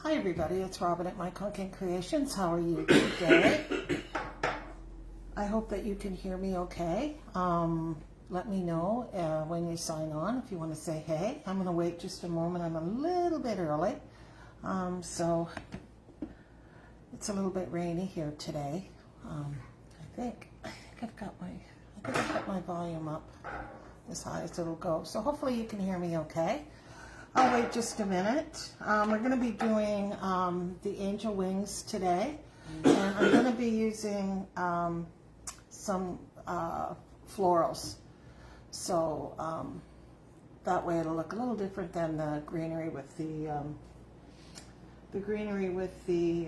Hi everybody, it's Robin at My Content Creations. How are you today? I hope that you can hear me okay. Let me know when you sign on if you want to say hey. I'm going to wait just a moment. I'm a little bit early. So it's a little bit rainy here today. I think I've got my volume up as high as it'll go. So hopefully you can hear me okay. I'll wait just a minute. We're going to be doing the angel wings today, and I'm going to be using some florals. So that way it'll look a little different than the greenery with the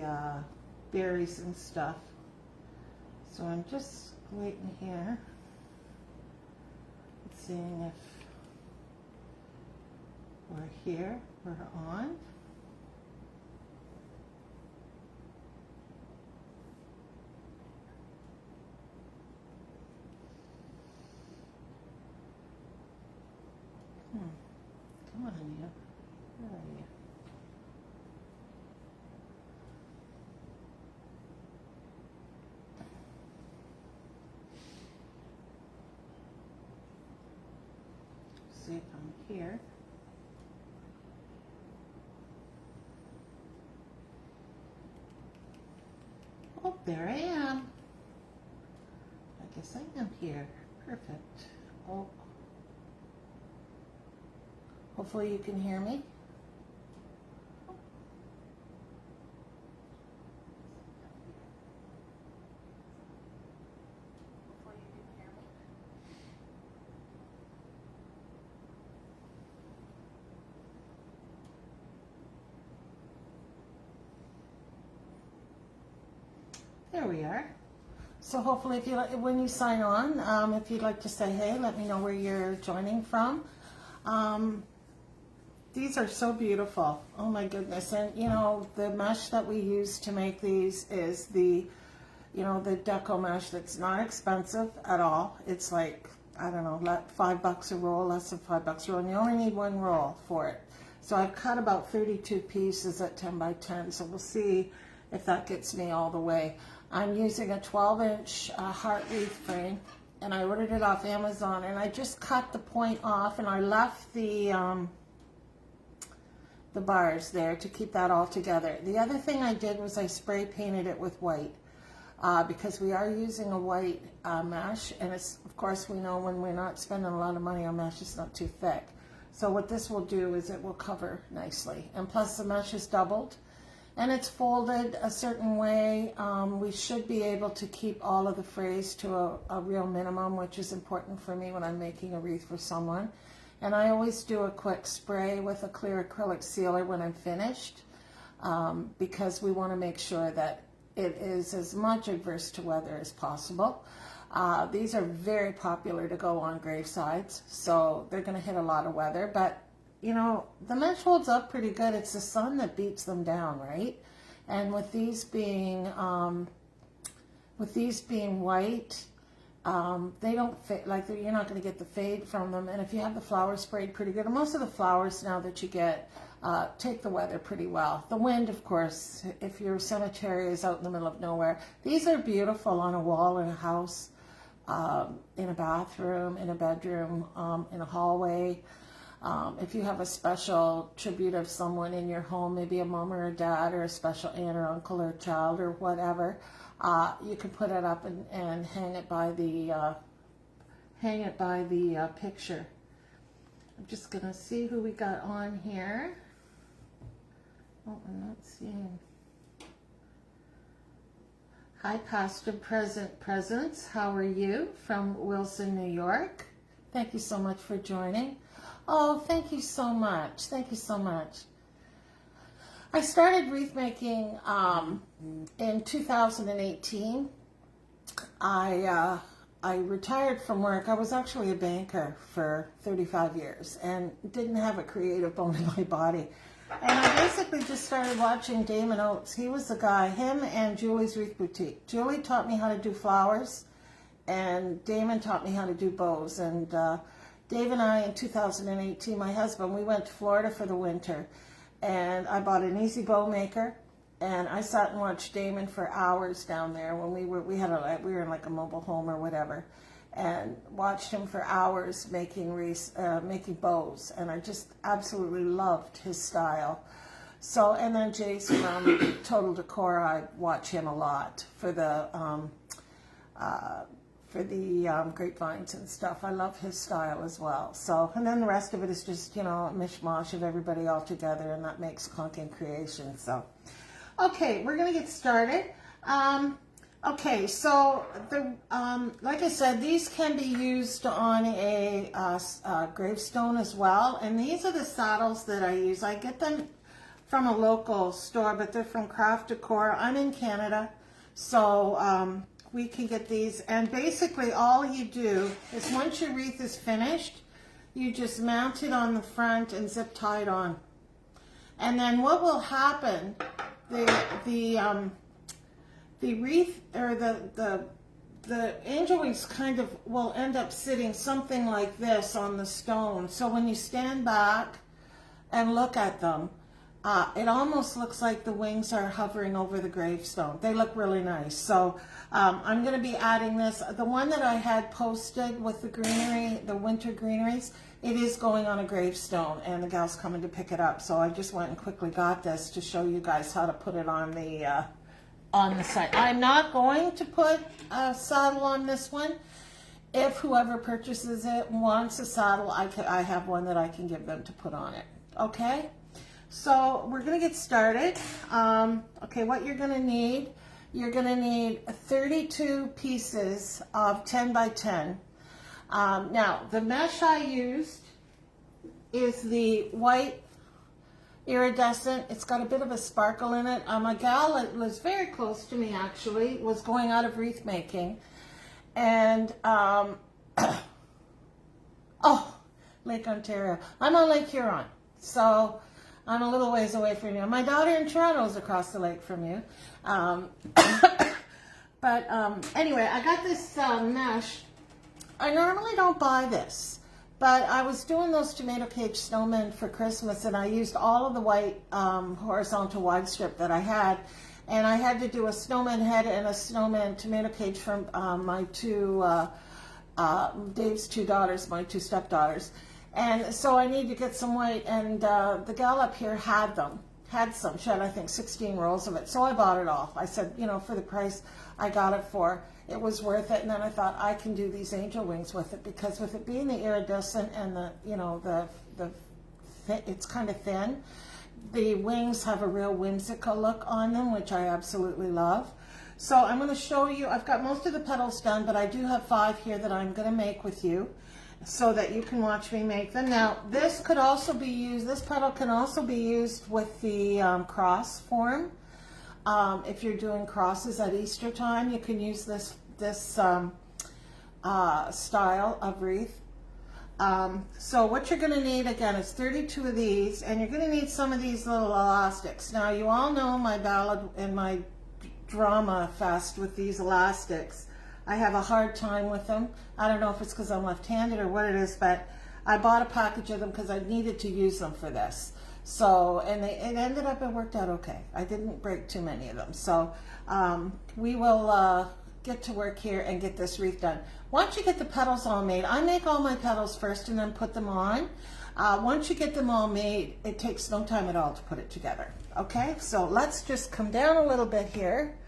berries and stuff. So I'm just waiting here, seeing if we're on. Come on, you. Where are you? See if I'm here. Oh, there I am. I guess I am here. Perfect. Oh. Hopefully you can hear me. There we are. So hopefully, if you like, when you sign on, if you'd like to say hey, let me know where you're joining from. These are so beautiful. Oh my goodness! And you know, the mesh that we use to make these is the deco mesh. That's not expensive at all. It's like, I don't know, $5 a roll, less than $5 a roll, and you only need one roll for it. So I've cut about 32 pieces at 10 by 10. So we'll see if that gets me all the way. I'm using a 12-inch heart wreath frame, and I ordered it off Amazon, and I just cut the point off, and I left the bars there to keep that all together. The other thing I did was I spray painted it with white because we are using a white mesh, and it's, of course, we know when we're not spending a lot of money on mesh, it's not too thick. So what this will do is it will cover nicely, and plus the mesh is doubled. And it's folded a certain way. We should be able to keep all of the frays to a real minimum, which is important for me when I'm making a wreath for someone. And I always do a quick spray with a clear acrylic sealer when I'm finished, because we want to make sure that it is as much adverse to weather as possible. These are very popular to go on gravesides, so they're going to hit a lot of weather, but you know, the mesh holds up pretty good. It's the sun that beats them down, right? And with these being white, they don't fade, like you're not going to get the fade from them. And if you have the flowers sprayed pretty good, and most of the flowers now that you get take the weather pretty well. The wind, of course, if your cemetery is out in the middle of nowhere, these are beautiful on a wall in a house, in a bathroom, in a bedroom, in a hallway. If you have a special tribute of someone in your home, maybe a mom or a dad or a special aunt or uncle or child or whatever, you can put it up and hang it by the picture. I'm just gonna see who we got on here. Oh, I'm not seeing. Hi, Pastor Presence. How are you? From Wilson, New York. Thank you so much for joining. Oh, thank you so much. Thank you so much. I started wreath making in 2018. I retired from work. I was actually a banker for 35 years and didn't have a creative bone in my body. And I basically just started watching Damon Oates. He was the guy, him and Julie's Wreath Boutique. Julie taught me how to do flowers, and Damon taught me how to do bows. And Dave and I, in 2018, my husband, we went to Florida for the winter. and I bought an easy bow maker, and I sat and watched Damon for hours down there when we were in like a mobile home or whatever, and watched him for hours making bows, and I just absolutely loved his style. So, and then Jason from Total Decor, I watch him a lot for the grapevines and stuff. I love his style as well. So, and then the rest of it is just, you know, a mishmash of everybody all together, and that makes content creation. So, okay, we're gonna get started. Okay, so like I said, these can be used on a gravestone as well, and these are the saddles that I use. I get them from a local store, but they're from Craft Decor. I'm in Canada, so we can get these, and basically all you do is once your wreath is finished, you just mount it on the front and zip tie it on. And then what will happen, the wreath, or the angel wings kind of will end up sitting something like this on the stone. So when you stand back and look at them, it almost looks like the wings are hovering over the gravestone. They look really nice. So I'm going to be adding this. The one that I had posted with the greenery, the winter greeneries, it is going on a gravestone, and the gal's coming to pick it up. So I just went and quickly got this to show you guys how to put it on the site. I'm not going to put a saddle on this one. If whoever purchases it wants a saddle, I have one that I can give them to put on it. Okay? So we're going to get started. Okay, what you're going to need 32 pieces of 10 by 10. Now, the mesh I used is the white iridescent. It's got a bit of a sparkle in it. A gal that was very close to me, actually, was going out of wreath making. And, oh, Lake Ontario. I'm on Lake Huron, so I'm a little ways away from you. My daughter in Toronto is across the lake from you. But anyway, I got this mesh. I normally don't buy this, but I was doing those tomato cage snowmen for Christmas, and I used all of the white horizontal wide strip that I had, and I had to do a snowman head and a snowman tomato cage from my Dave's two daughters, my two stepdaughters. And so I needed to get some white, and the gal up here had some. She had, I think, 16 rolls of it. So I bought it all. I said, you know, for the price I got it for, it was worth it. And then I thought, I can do these angel wings with it, because with it being the iridescent and the, you know, it's kind of thin, the wings have a real whimsical look on them, which I absolutely love. So I'm going to show you, I've got most of the petals done, but I do have 5 here that I'm going to make with you, so that you can watch me make them. Now, this could also be used, this petal can also be used with the cross form. If you're doing crosses at Easter time, you can use this style of wreath. So what you're going to need, again, is 32 of these, and you're going to need some of these little elastics. Now, you all know my ballad and my drama fest with these elastics. I have a hard time with them. I don't know if it's because I'm left-handed or what it is, but I bought a package of them because I needed to use them for this. So, and it worked out okay. I didn't break too many of them. So we will get to work here and get this wreath done. Once you get the petals all made, I make all my petals first and then put them on. Once you get them all made, it takes no time at all to put it together. Okay, so let's just come down a little bit here.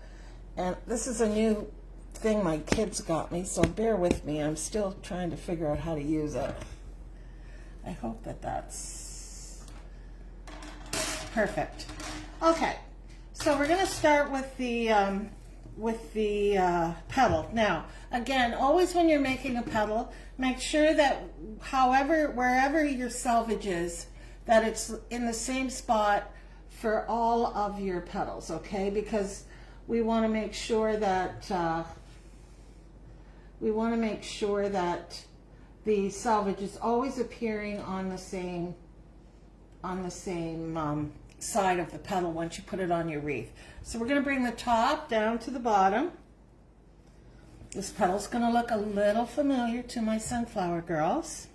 And this is a new thing my kids got me, so bear with me. I'm still trying to figure out how to use it. I hope that that's perfect. Okay, so we're going to start with the petal. Now, again, always when you're making a petal, make sure that wherever your selvage is, that it's in the same spot for all of your petals, okay? Because we want to make sure that the selvage is always appearing on the same side of the petal once you put it on your wreath. So we're going to bring the top down to the bottom. This petal's going to look a little familiar to my sunflower girls.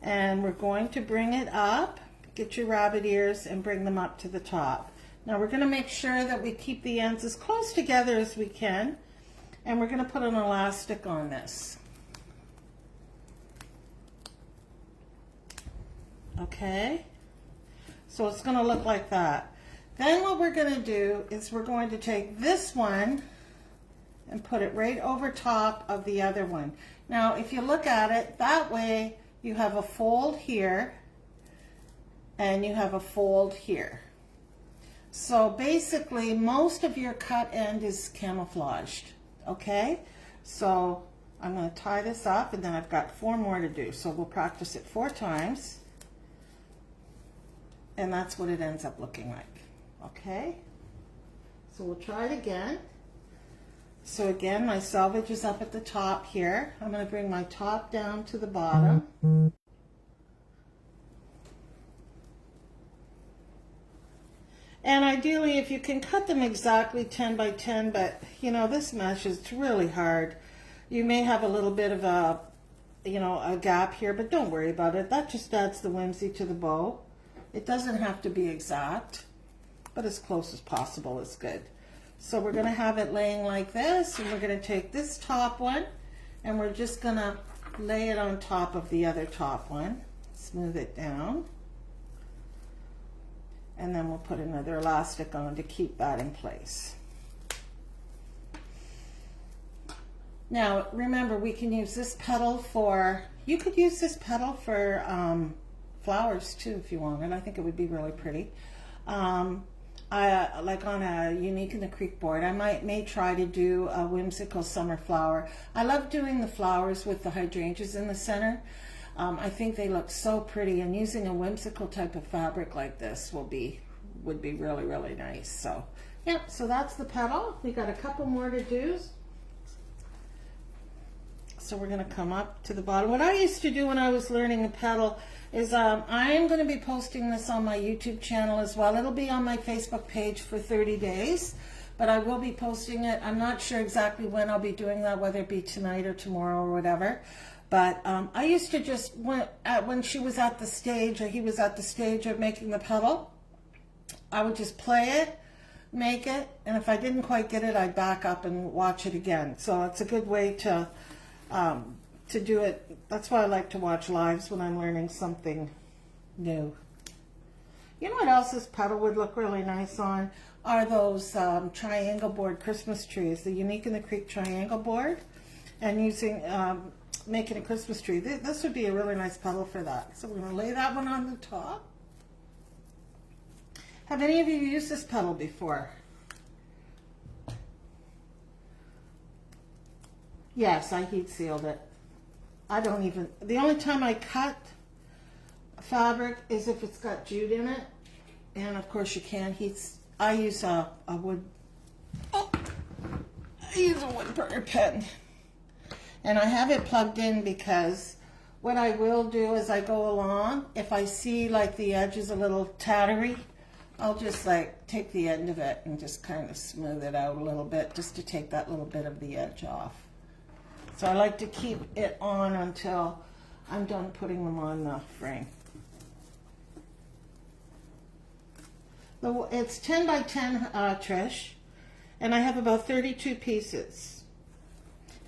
And we're going to bring it up get your rabbit ears and bring them up to the top. Now we're going to make sure that we keep the ends as close together as we can, and we're going to put an elastic on this. Okay, so it's going to look like that. Then what we're going to do is we're going to take this one and put it right over top of the other one. Now if you look at it that way, you have a fold here and you have a fold here. So basically most of your cut end is camouflaged. Okay, so I'm going to tie this up, and then I've got 4 more to do, so we'll practice it 4 times, and that's what it ends up looking like. Okay, so we'll try it again. So again, my selvage is up at the top here. I'm going to bring my top down to the bottom. And ideally, if you can cut them exactly 10 by 10, but you know, this mesh is really hard. You may have a little bit of a, you know, a gap here, but don't worry about it. That just adds the whimsy to the bow. It doesn't have to be exact, but as close as possible is good. So we're going to have it laying like this, and we're going to take this top one, and we're just going to lay it on top of the other top one, smooth it down, and then we'll put another elastic on to keep that in place. Now remember, we can use this petal for, you could use this petal for flowers too if you wanted. I think it would be really pretty. Like on a Unique in the Creek board, I may try to do a whimsical summer flower. I love doing the flowers with the hydrangeas in the center. I think they look so pretty, and using a whimsical type of fabric like this would be really, really nice. So yeah, so that's the petal. We got a couple more to do. So we're going to come up to the bottom. What I used to do when I was learning a petal is I am going to be posting this on my YouTube channel as well. It'll be on my Facebook page for 30 days, but I will be posting it. I'm not sure exactly when I'll be doing that, whether it be tonight or tomorrow or whatever. But I used to just, when she was at the stage, or he was at the stage of making the petal, I would just play it, make it, and if I didn't quite get it, I'd back up and watch it again. So it's a good way to do it. That's why I like to watch lives when I'm learning something new. You know what else this petal would look really nice on? Are those triangle board Christmas trees, the Unique in the Creek triangle board, and using making a Christmas tree. This would be a really nice petal for that. So we're going to lay that one on the top. Have any of you used this petal before? Yes, I heat sealed it. I don't even, the only time I cut fabric is if it's got jute in it. And of course you can heat, I use a wood, I use a wood burner pen. And I have it plugged in because what I will do as I go along, if I see like the edge is a little tattery, I'll just like take the end of it and just kind of smooth it out a little bit just to take that little bit of the edge off. So I like to keep it on until I'm done putting them on the frame. It's 10 by 10, Trish, and I have about 32 pieces.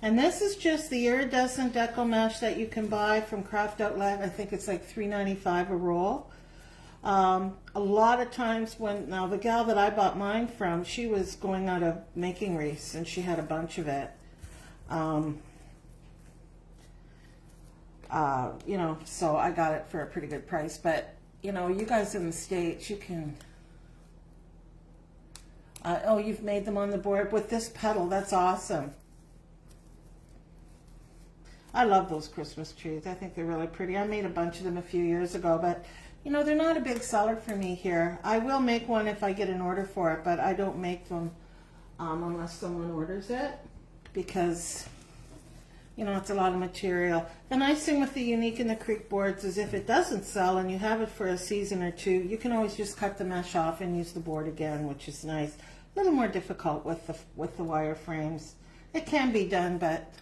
And this is just the iridescent deco mesh that you can buy from Craft Outlet. I think it's like $3.95 a roll. A lot of times now the gal that I bought mine from, she was going out of making wreaths and she had a bunch of it. You know, so I got it for a pretty good price. But, you know, you guys in the States, you can... oh, you've made them on the board with this petal. That's awesome. I love those Christmas trees. I think they're really pretty. I made a bunch of them a few years ago, but you know, they're not a big seller for me here. I will make one if I get an order for it, but I don't make them unless someone orders it because, you know, it's a lot of material. The nice thing with the Unique in the Creek boards is if it doesn't sell and you have it for a season or two, you can always just cut the mesh off and use the board again, which is nice. A little more difficult with the wire frames. It can be done, but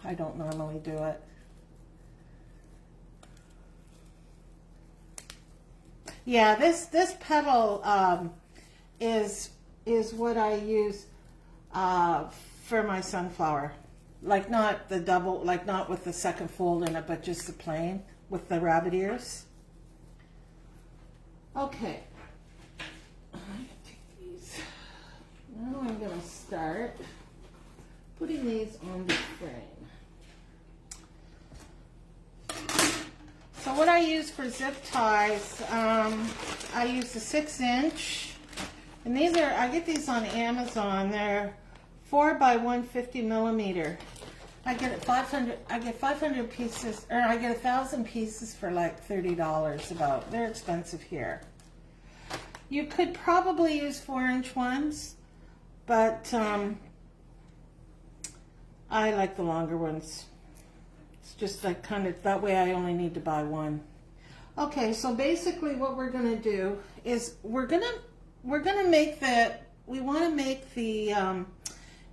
I don't normally do it. Yeah, this petal is what I use for my sunflower. Like not the double, like not with the second fold in it, but just the plain with the rabbit ears. Okay. Take these. Now I'm going to start putting these on the frame. So what I use for zip ties, I use the 6-inch, and these are, I get these on Amazon. They're 4 by 150 millimeter. I get 500 pieces, or I get 1,000 pieces for like $30 about. They're expensive here. You could probably use 4-inch ones, but I like the longer ones. It's just like kind of, that way I only need to buy one. Okay, so basically what we're gonna do is we're gonna make we wanna make the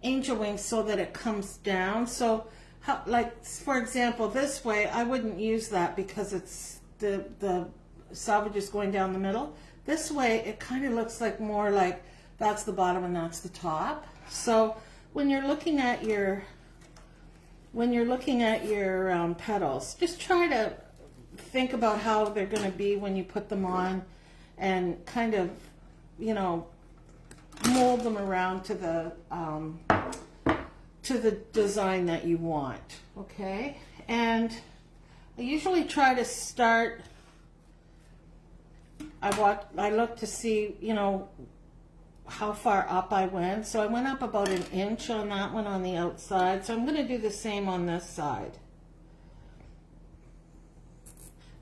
angel wings so that it comes down. So like for example, this way I wouldn't use that because it's the selvage is going down the middle. This way it kind of looks like more like that's the bottom and that's the top. So when you're looking at your petals, just try to think about how they're going to be when you put them on, and kind of, you know, mold them around to the design that you want. Okay, and I usually try to start. I look to see, you know, how far up I went. So I went up about 1 inch on that one on the outside. So I'm going to do the same on this side.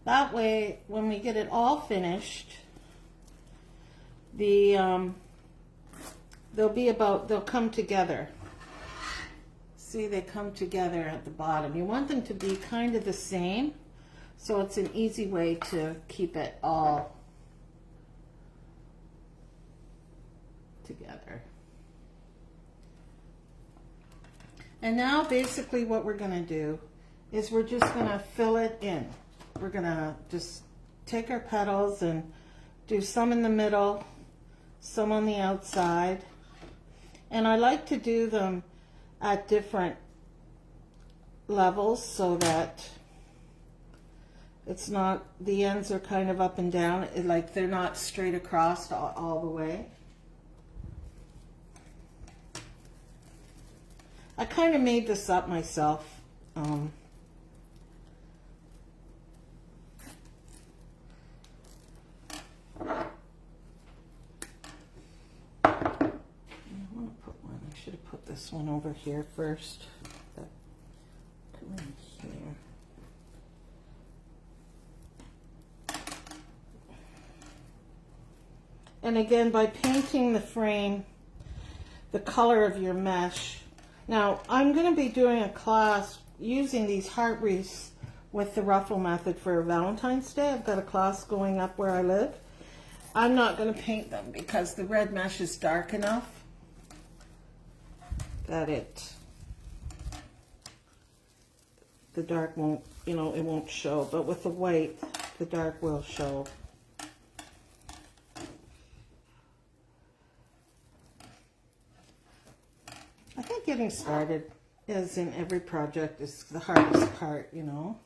That way, when we get it all finished, they'll come together. See, they come together at the bottom. You want them to be kind of the same, so it's an easy way to keep it all together. And now basically what we're going to do is we're just going to fill it in. We're going to just take our petals and do some in the middle, some on the outside. And I like to do them at different levels so that it's not, the ends are kind of up and down, like they're not straight across all the way. I kind of made this up myself. I want to put one. I should have put this one over here first. Come in here. And again, by painting the frame the color of your mesh. Now, I'm going to be doing a class using these heart wreaths with the ruffle method for Valentine's Day. I've got a class going up where I live. I'm not going to paint them because the red mesh is dark enough that the dark won't, you know, it won't show. But with the white, the dark will show. I think getting started, as in every project, is the hardest part, you know.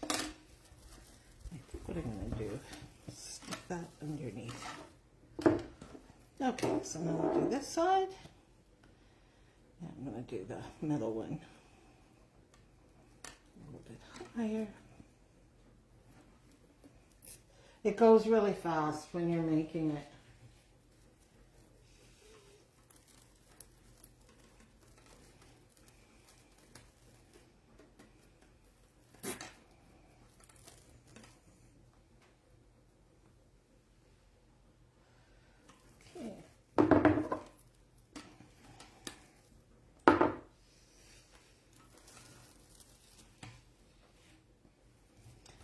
What I'm going to do is stick that underneath. Okay, so now we'll do this side. And I'm going to do the middle one a little bit higher. It goes really fast when you're making it.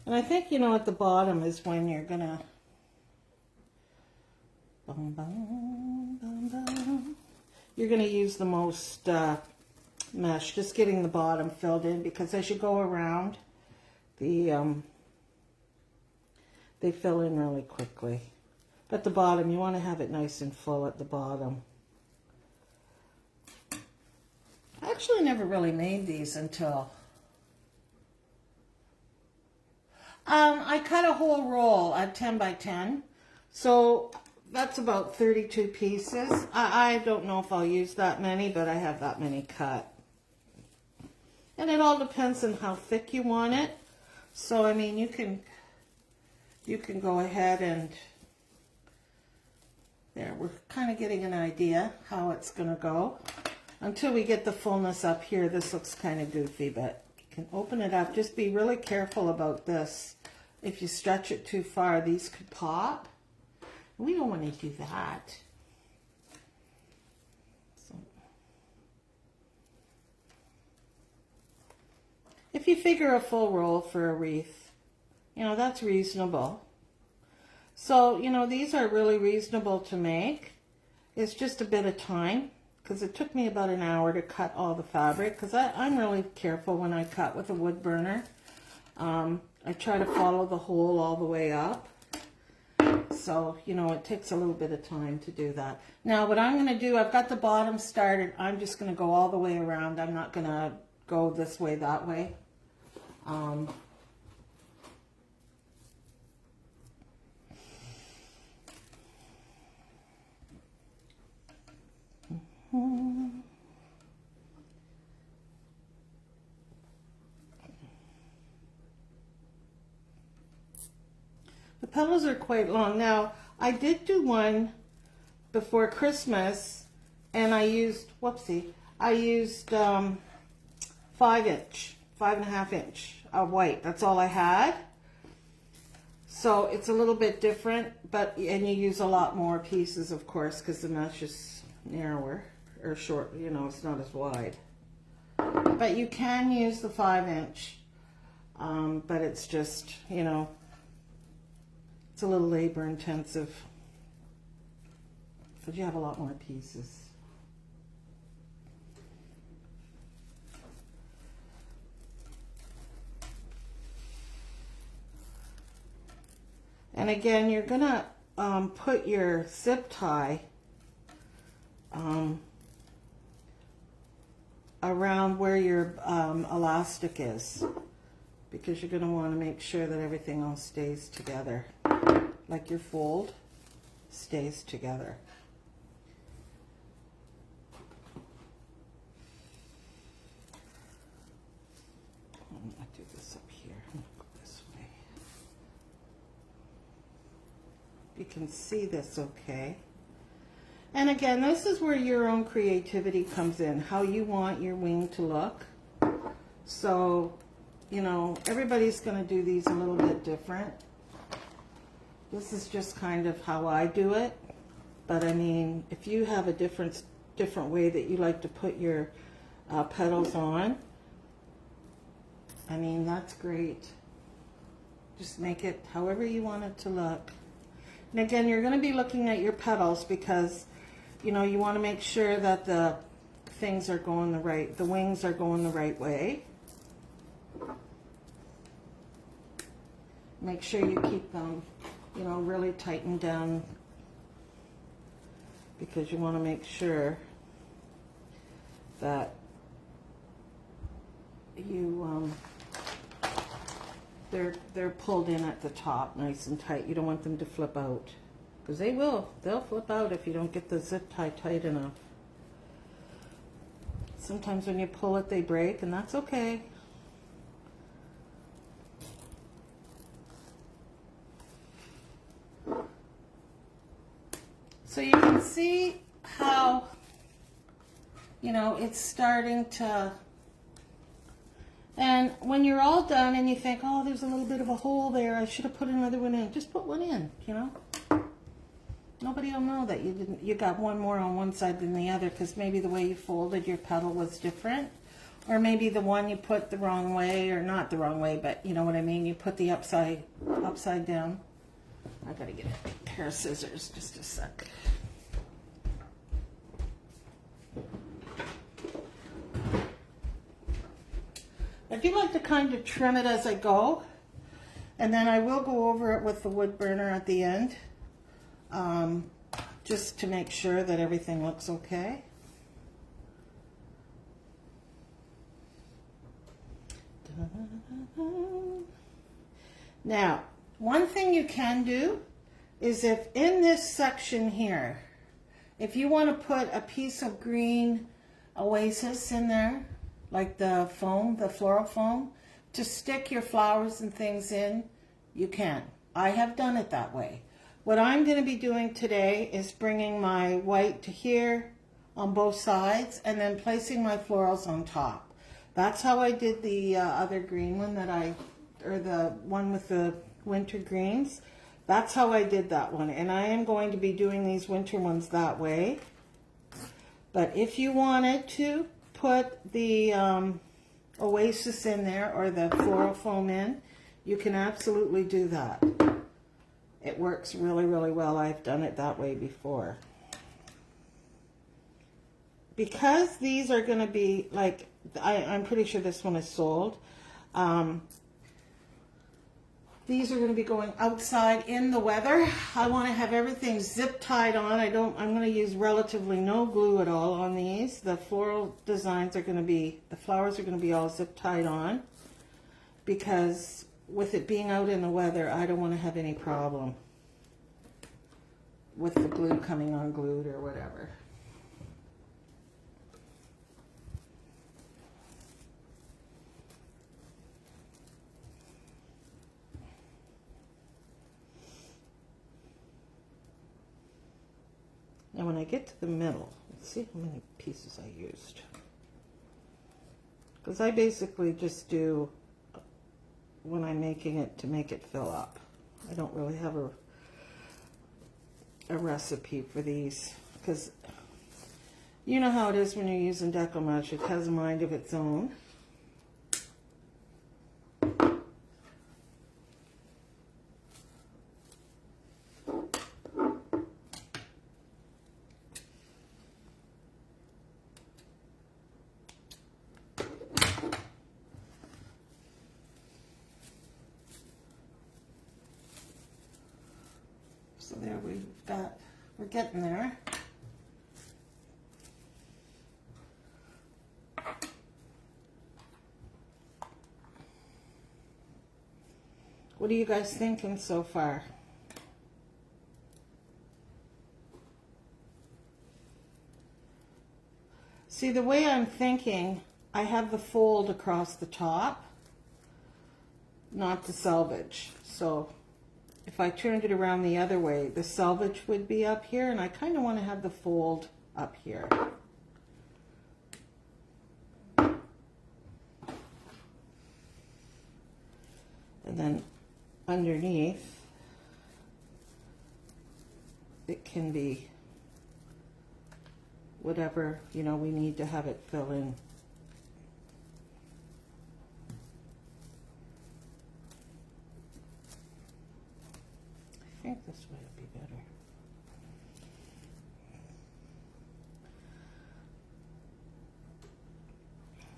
And I think, you know, at the bottom is when you're gonna you're gonna use the most mesh, just getting the bottom filled in, because as you go around, the they fill in really quickly. At the bottom, you want to have it nice and full at the bottom. I actually never really made these until I cut a whole roll at 10 by 10. So that's about 32 pieces. I don't know if I'll use that many, but I have that many cut. And it all depends on how thick you want it. So I mean, you can go ahead and there, we're kind of getting an idea how it's going to go. Until we get the fullness up here, this looks kind of goofy, but you can open it up. Just be really careful about this. If you stretch it too far, these could pop. We don't want to do that. So, if you figure a full roll for a wreath, you know, that's reasonable. So, you know, these are really reasonable to make. It's just a bit of time, because it took me about an hour to cut all the fabric, because I'm really careful when I cut with a wood burner. I try to follow the hole all the way up. So, you know, it takes a little bit of time to do that. Now, what I'm going to do, I've got the bottom started. I'm just going to go all the way around. I'm not going to go this way, that way. The petals are quite long. Now, I did do one before Christmas, and I used, I used 5.5 inch of white. That's all I had. So it's a little bit different, and you use a lot more pieces, of course, because the mesh is narrower or short, you know, it's not as wide. But you can use the 5 inch, but it's just, you know, it's a little labor intensive, but you have a lot more pieces. And again, you're gonna put your zip tie around where your elastic is, because you're gonna want to make sure that everything all stays together. Like your fold stays together. I'm gonna do this up here. I'm gonna go this way. You can see this okay. And again, this is where your own creativity comes in, how you want your wing to look. So, you know, everybody's gonna do these a little bit different. This is just kind of how I do it, but I mean, if you have a different way that you like to put your petals on, I mean, that's great. Just make it however you want it to look. And again, you're going to be looking at your petals because, you know, you want to make sure that the things are going the wings are going the right way. Make sure you keep them, you know, really tightened down, because you want to make sure that you they're pulled in at the top nice and tight. You don't want them to flip out, because they'll flip out if you don't get the zip tie tight enough. Sometimes when you pull it, they break, and that's okay. So you can see how, you know, it's starting to, and when you're all done and you think, oh, there's a little bit of a hole there, I should have put another one in. Just put one in, you know. Nobody will know that you got one more on one side than the other, because maybe the way you folded your petal was different, or maybe the one you put the wrong way, or not the wrong way, but you know what I mean. You put the upside down. I gotta get a pair of scissors, just a sec. I do like to kind of trim it as I go, And then I will go over it with the wood burner at the end, just to make sure that everything looks okay. Now, one thing you can do is if in this section here, if you want to put a piece of green oasis in there, like the foam, the floral foam, to stick your flowers and things in, you can. I have done it that way. What I'm going to be doing today is bringing my white to here on both sides and then placing my florals on top. That's how I did the other green one or the one with the winter greens. That's how I did that one. And I am going to be doing these winter ones that way. But if you wanted to put the oasis in there or the floral foam in, you can absolutely do that. It works really, really well. I've done it that way before. Because these are going to be like, I'm pretty sure this one is sold. These are going to be going outside in the weather. I want to have everything zip tied on. I'm going to use relatively no glue at all on these. The floral designs are going to be, the flowers are going to be all zip tied on, because with it being out in the weather, I don't want to have any problem with the glue coming unglued or whatever. Now when I get to the middle, let's see how many pieces I used. Because I basically just do, when I'm making it, to make it fill up. I don't really have a recipe for these, because you know how it is when you're using decoupage. It has a mind of its own. So there we're getting there. What are you guys thinking so far? See, the way I'm thinking, I have the fold across the top, not the selvage. So if I turned it around the other way, the selvage would be up here, and I kind of want to have the fold up here. And then underneath, it can be whatever, you know, we need to have it fill in. I think this way would be better.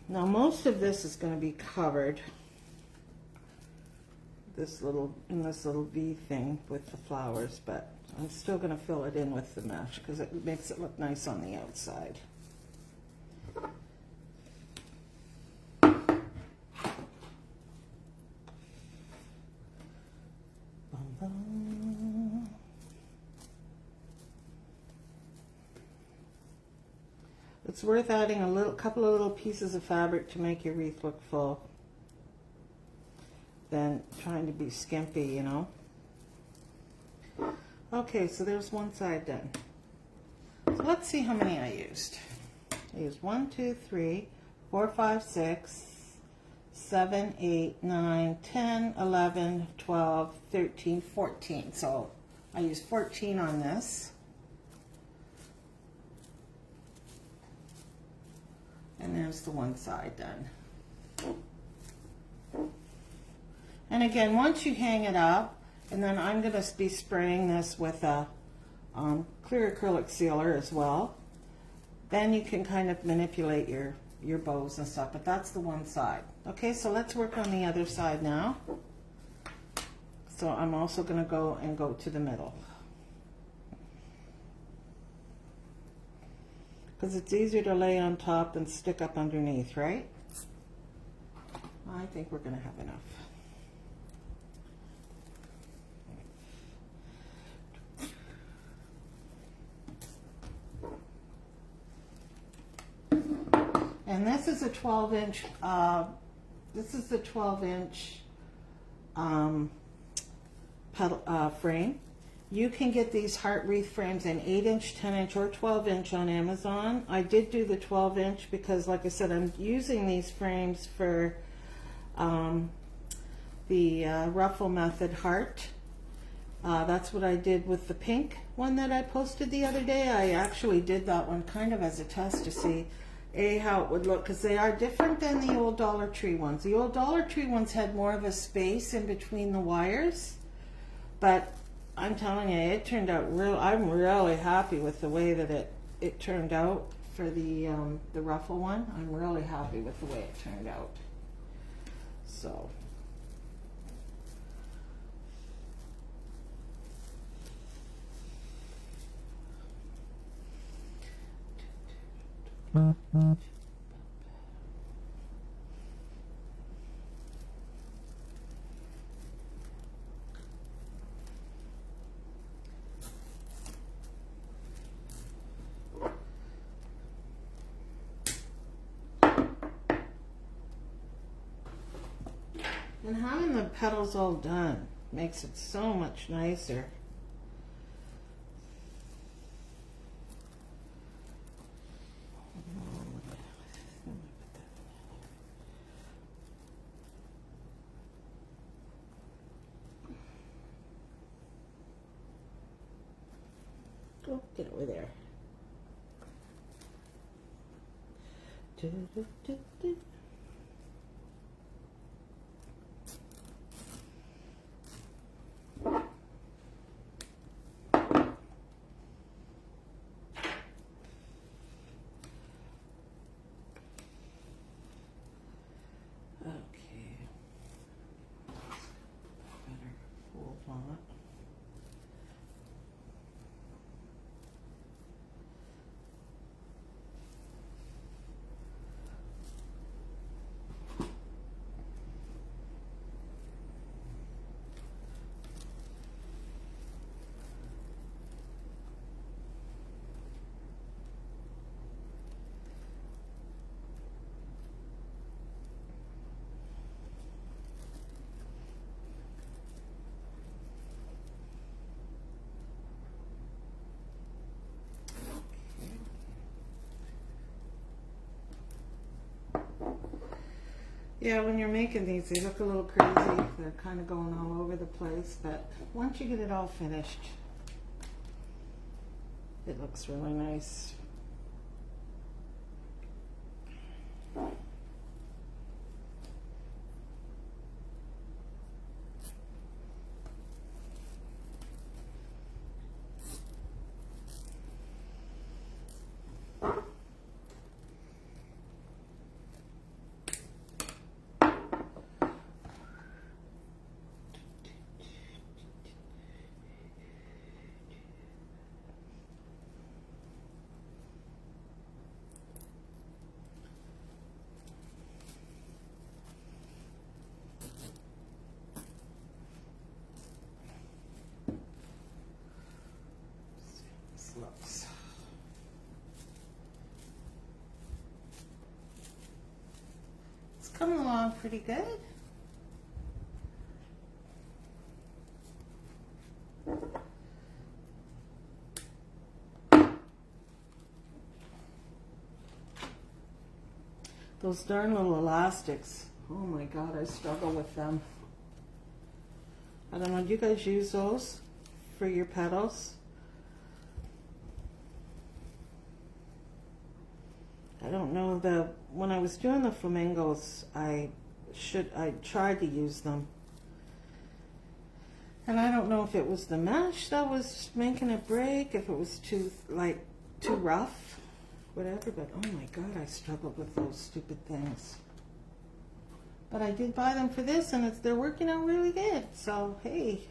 Now most of this is going to be covered in this little V thing with the flowers, but I'm still going to fill it in with the mesh because it makes it look nice on the outside. It's worth adding a couple of little pieces of fabric to make your wreath look full than trying to be skimpy, you know. Okay, so there's one side done. So let's see how many I used. I used 1, 2, 3, 4, 5, 6, 7, 8, 9, 10, 11, 12, 13, 14. So I used 14 on this. And there's the one side done. And again, once you hang it up, and then I'm going to be spraying this with a clear acrylic sealer as well, then you can kind of manipulate your bows and stuff, but that's the one side. Okay, so let's work on the other side now. So I'm also going to go to the middle. Because it's easier to lay on top than stick up underneath, right? I think we're going to have enough. And this is a 12-inch, this is the 12-inch frame. You can get these heart wreath frames in 8-inch, 10-inch, or 12-inch on Amazon. I did do the 12-inch because, like I said, I'm using these frames for the ruffle method heart. That's what I did with the pink one that I posted the other day. I actually did that one kind of as a test to see how it would look, because they are different than the old Dollar Tree ones. The old Dollar Tree ones had more of a space in between the wires, but I'm telling you, it turned out I'm really happy with the way that it turned out for the ruffle one. I'm really happy with the way it turned out. So. And having the petals all done makes it so much nicer. Oh, get over there. Yeah, when you're making these, they look a little crazy. They're kind of going all over the place, but once you get it all finished, it looks really nice. Looks. It's coming along pretty good. Those darn little elastics. Oh my God, I struggle with them. I don't know, do you guys use those for your petals? I don't know, when I was doing the flamingos, I tried to use them. And I don't know if it was the mesh that was making it break, if it was too rough, whatever, but oh my God, I struggled with those stupid things. But I did buy them for this, and they're working out really good. So, hey.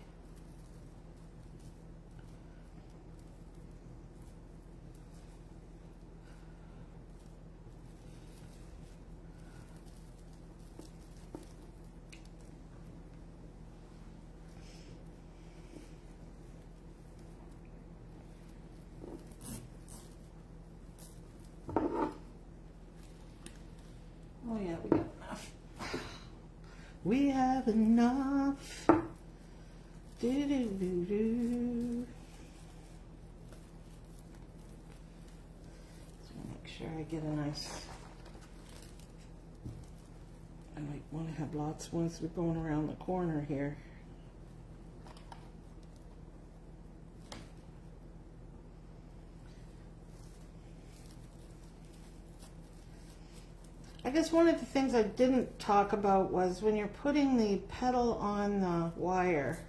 Oh yeah, we got enough. We have enough. Do do do do. So make sure I get a nice. I might want to have lots once we're going around the corner here. I guess one of the things I didn't talk about was when you're putting the petal on the wire,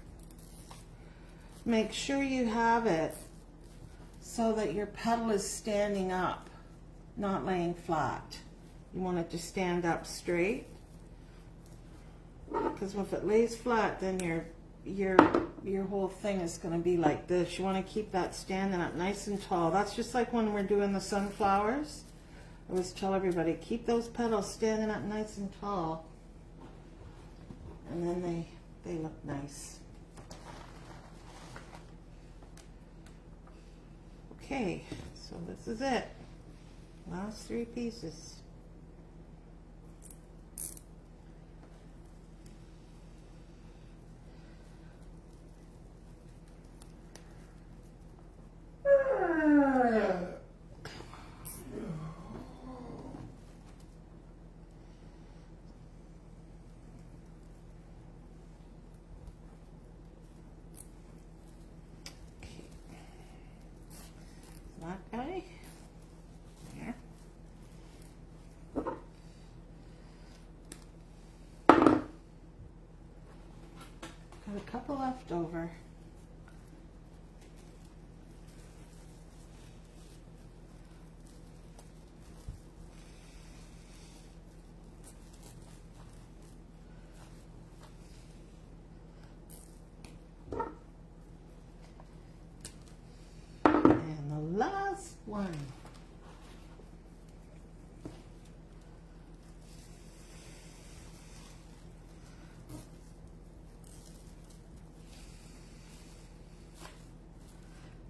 make sure you have it so that your petal is standing up, not laying flat. You want it to stand up straight, because if it lays flat, then your whole thing is going to be like this. You want to keep that standing up nice and tall. That's just like when we're doing the sunflowers. I always tell everybody, keep those petals standing up nice and tall, and then they look nice. Okay, so this is it. Last 3 pieces. That guy. There. Got a couple left over. And the last one.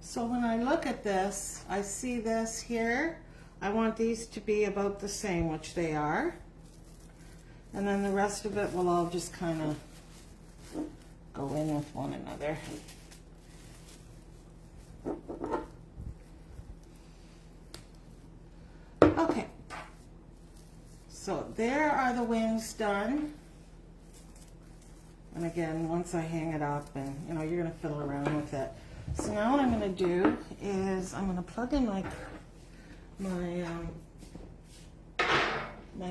So when I look at this, I see this here. I want these to be about the same, which they are. And then the rest of it will all just kind of go in with one another. Okay. So there are the wings done. And again, once I hang it up, and you're going to fiddle around with it. So now what I'm going to do is I'm going to plug in my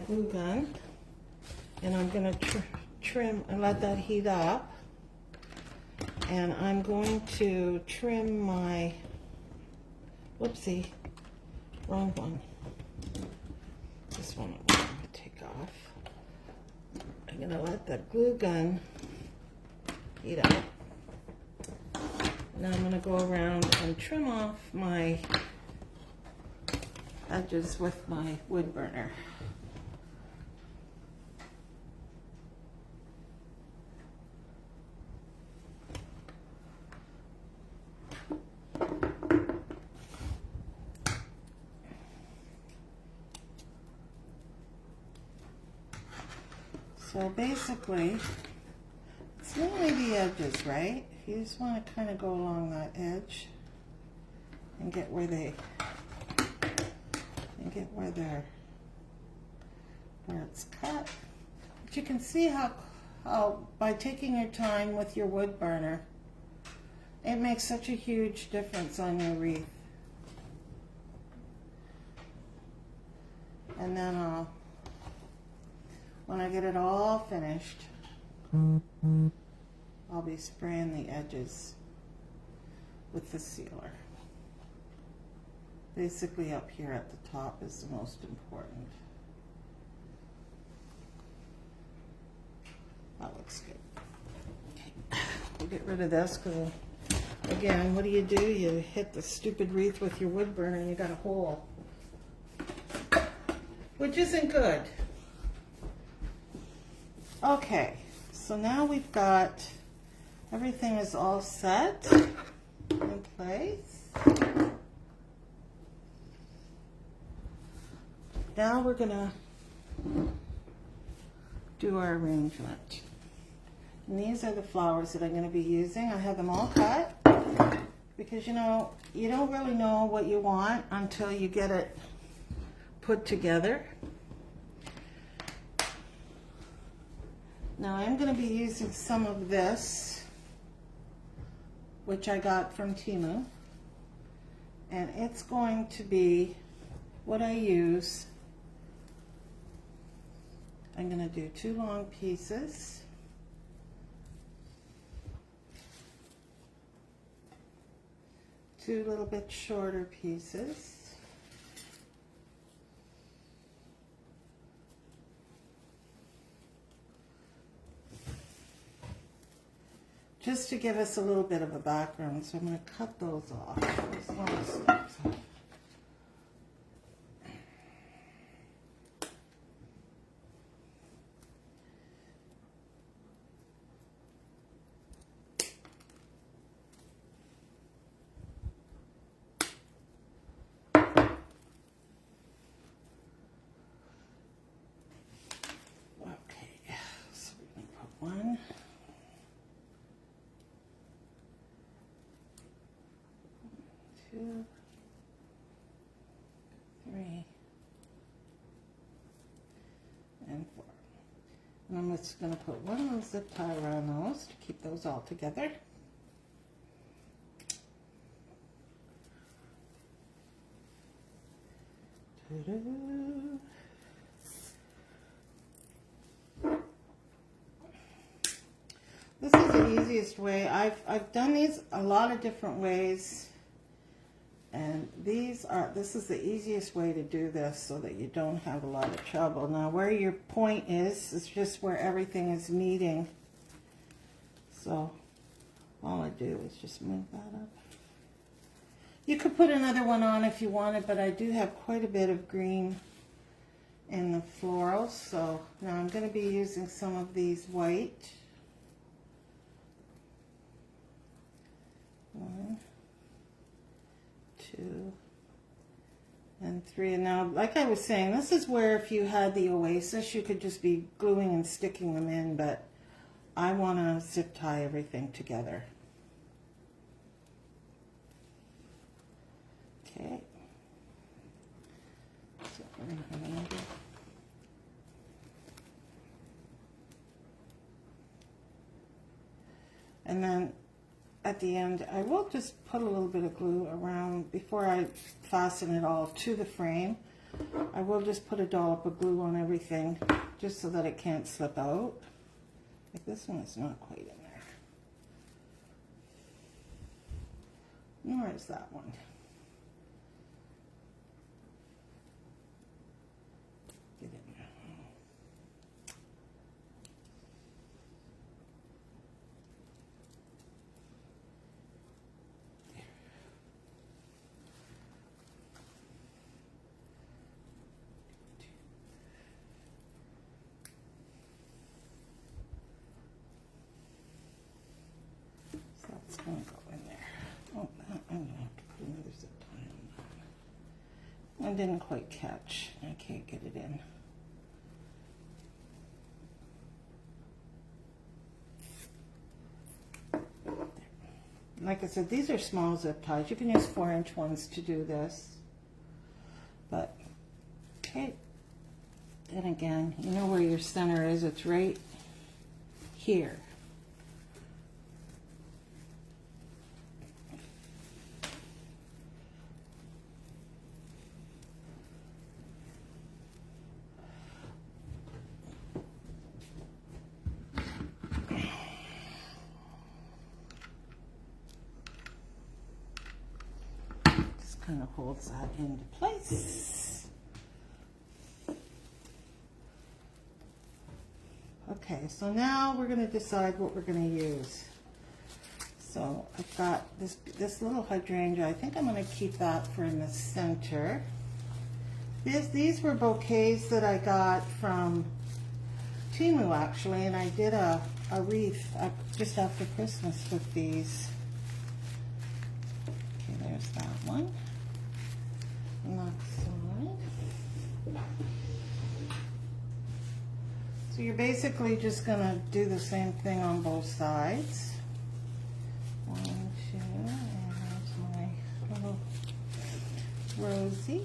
glue gun, and I'm going to trim and let that heat up, and I'm going to trim my, whoopsie, wrong one. This one I'm going to take off. I'm going to let that glue gun heat up. Now I'm going to go around and trim off my edges with my wood burner. So basically, it's mainly the edges, right? You just want to kind of go along that edge and get where where it's cut. But you can see how by taking your time with your wood burner, it makes such a huge difference on your wreath. And then when I get it all finished, I'll be spraying the edges with the sealer. Basically up here at the top is the most important. That looks good. Okay. We'll get rid of this because, again, what do? You hit the stupid wreath with your wood burner and you got a hole, which isn't good. Okay, so now we've got everything is all set in place. Now we're gonna do our arrangement. And these are the flowers that I'm going to be using. I have them all cut because, you know, you don't really know what you want until you get it put together. Now I'm going to be using some of this, which I got from Temu, and it's going to be what I use. I'm going to do 2 long pieces. Two little bit shorter pieces. Just to give us a little bit of a background, so I'm going to cut those off. This one sticks off. One, two, 3, and 4. And I'm just going to put one little zip tie around those to keep those all together. Ta-da. This is the easiest way. I've done these a lot of different ways, and this is the easiest way to do this so that you don't have a lot of trouble. Now where your point is just where everything is meeting. So all I do is just move that up. You could put another one on if you wanted, but I do have quite a bit of green in the florals. So now I'm going to be using some of these white. 1, 2, and 3. And now, like I was saying, this is where if you had the Oasis, you could just be gluing and sticking them in, but I want to zip tie everything together. Okay. So we're going to have another. And then at the end, I will just put a little bit of glue around before I fasten it all to the frame. I will just put a dollop of glue on everything just so that it can't slip out. Like this one is not quite in there. Nor is that one. Get in there. It's going to go in there. Oh, I'm going to have to put another zip tie on that. I didn't quite catch. I can't get it in. There. Like I said, these are small zip ties. You can use 4-inch ones to do this. But, okay. Then again, you know where your center is. It's right here. Kind of holds that into place. Okay, so now we're going to decide what we're going to use. So I've got this little hydrangea. I think I'm going to keep that for in the center. These were bouquets that I got from Timu actually, and I did a wreath just after Christmas with these. Okay, there's that one. Next side. So you're basically just going to do the same thing on both sides. 1, 2, and there's my little rosy.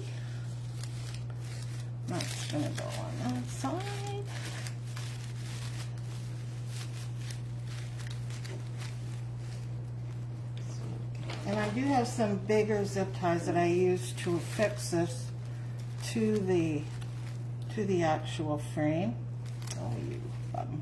That's going to go on that side. And I do have some bigger zip ties that I use to affix this to the actual frame. Oh, you bum.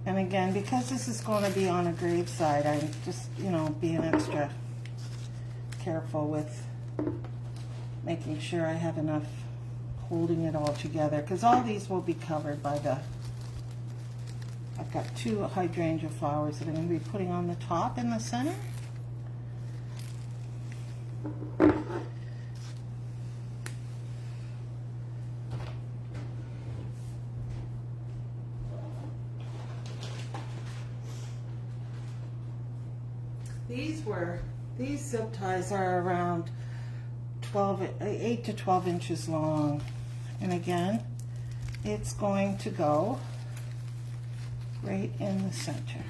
And again, because this is going to be on a graveside, I'm just, you know, being extra careful with making sure I have enough holding it all together, because all these will be covered by the, I've got 2 hydrangea flowers that I'm going to be putting on the top in the center. These zip ties are around 8 to 12 inches long, and again, it's going to go right in the center.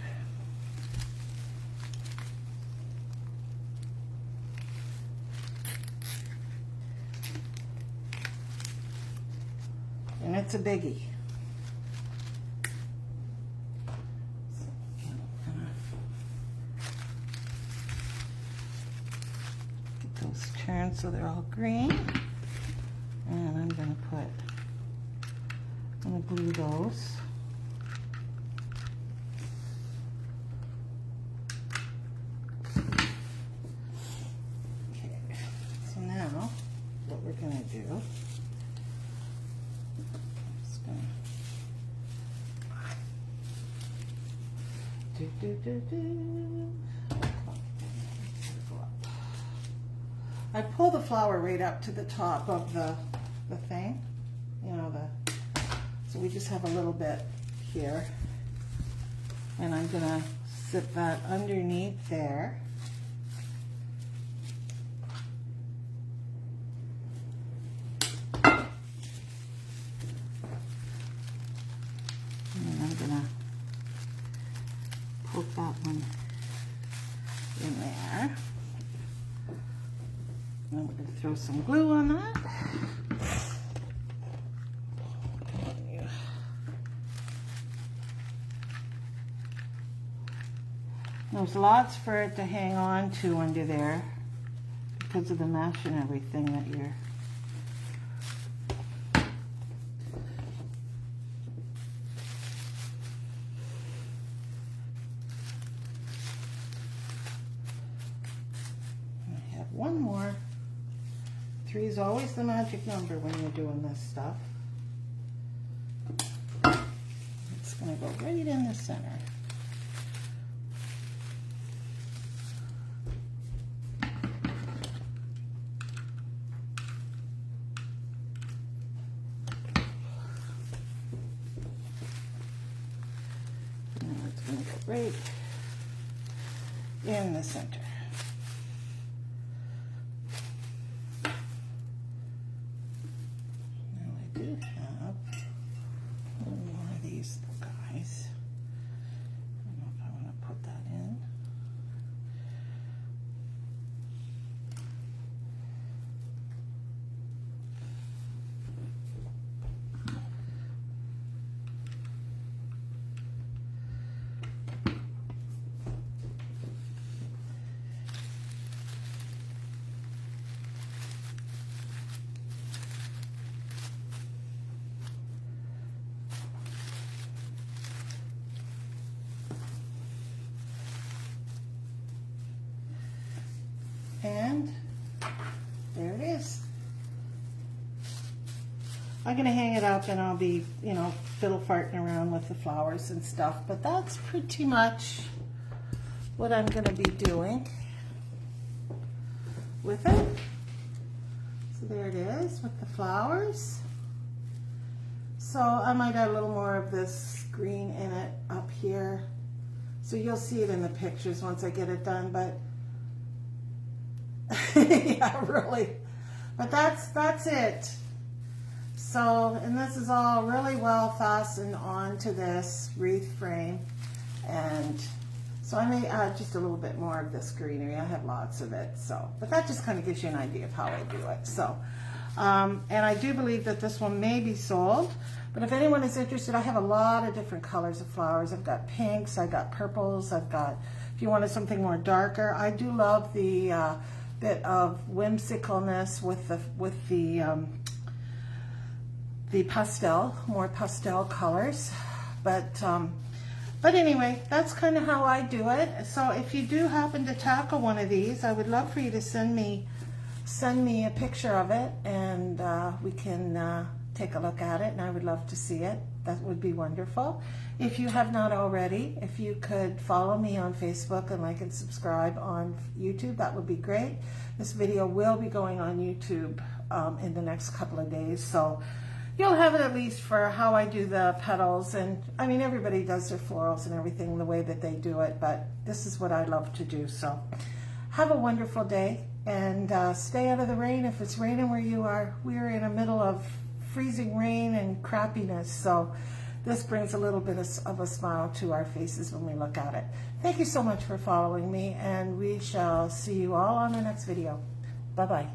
And it's a biggie. Turn so they're all green, and I'm going to glue those. Okay, so now what we're going to do, I'm just going to I pull the flower right up to the top of the thing, you know, so we just have a little bit here, and I'm gonna zip that underneath there. And then I'm gonna poke that one in there. Then we're going to throw some glue on that. There's lots for it to hang on to under there because of the mesh and everything that you're. I have one more. 3 is always the magic number when you're doing this stuff. It's going to go right in the center. And it's going to go right in the center. I'm going to hang it up and I'll be, you know, fiddle farting around with the flowers and stuff. But that's pretty much what I'm going to be doing with it. So there it is with the flowers. So I might add a little more of this green in it up here. So you'll see it in the pictures once I get it done, but yeah, really. But that's it. So, and this is all really well fastened onto this wreath frame. And so I may add just a little bit more of this greenery. I have lots of it, so, but that just kind of gives you an idea of how I do it. So, and I do believe that this one may be sold, but if anyone is interested, I have a lot of different colors of flowers. I've got pinks, I've got purples, I've got, if you wanted something more darker, I do love the bit of whimsicalness with the pastel, more pastel colors. But anyway, that's kind of how I do it. So if you do happen to tackle one of these, I would love for you to send me a picture of it, and we can take a look at it, and I would love to see it. That would be wonderful. If you have not already, if you could follow me on Facebook and like and subscribe on YouTube, that would be great. This video will be going on YouTube in the next couple of days, so you'll have it at least for how I do the petals. And I mean, everybody does their florals and everything the way that they do it, but this is what I love to do. So have a wonderful day, and stay out of the rain if it's raining where you are. We're in the middle of freezing rain and crappiness, so this brings a little bit of a smile to our faces when we look at it. Thank you so much for following me, and we shall see you all on the next video. Bye-bye.